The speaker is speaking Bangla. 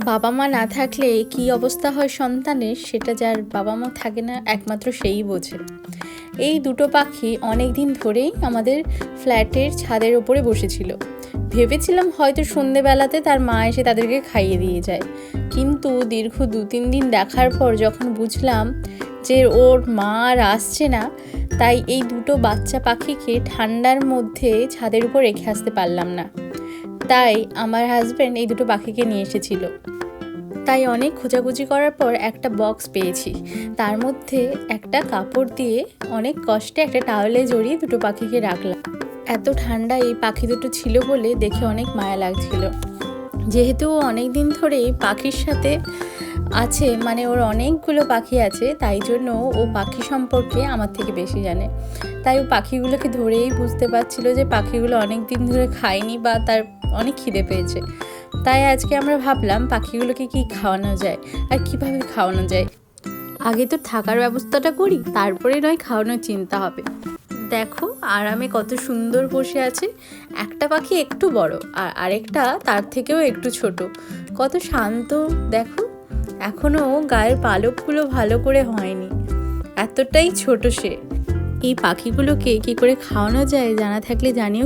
বাবা মা না থাকলে কী অবস্থা হয় সন্তানের, সেটা যার বাবা মা থাকে না একমাত্র সেই বোঝে। এই দুটো পাখি অনেক দিন ধরেই আমাদের ফ্ল্যাটের ছাদের ওপরে বসেছিল। ভেবেছিলাম হয়তো সন্ধেবেলাতে তার মা এসে তাদেরকে খাইয়ে দিয়ে যায়, কিন্তু দীর্ঘ 2-3 দিন দেখার পর যখন বুঝলাম যে ওর মা আর আসছে না, তাই এই দুটো বাচ্চা পাখিকে ঠান্ডার মধ্যে ছাদের উপর রেখে আসতে পারলাম না। তাই আমার হাজব্যান্ড এই দুটো পাখিকে নিয়ে এসেছিল। তাই অনেক খোঁজাখুঁজি করার পর একটা বক্স পেয়েছি, তার মধ্যে একটা কাপড় দিয়ে অনেক কষ্টে একটা টাওয়েলে জড়িয়ে দুটো পাখিকে রাখলাম। এত ঠান্ডা এই পাখি দুটো ছিল বলে দেখে অনেক মায়া লাগছিল। যেহেতু ও অনেক দিন ধরেই পাখির সাথে আছে, মানে ওর অনেকগুলো পাখি আছে, তাই জন্য ও পাখি সম্পর্কে আমার থেকে বেশি জানে। তাই ও পাখিগুলোকে ধরেই বুঝতে পারছিল যে পাখিগুলো অনেক দিন ধরে খায়নি বা তার অনেক খিদে পেয়েছে। তাই আজকে আমরা ভাবলাম পাখিগুলোকে কি খাওয়ানো যায় আর কিভাবে খাওয়ানো যায়। আগে তো থাকার ব্যবস্থাটা করি, তারপরে নয় খাওয়ানোর চিন্তা হবে। দেখো আরামে কত সুন্দর বসে আছে। একটা পাখি একটু বড় আর আরেকটা তার থেকেও একটু ছোট। কত শান্ত দেখো, এখনও গায়ের পালকগুলো ভালো করে হয়নি, এতটাই ছোট সে। এই পাখিগুলোকে কি করে খাওয়ানো যায় জানা থাকলে জানিও।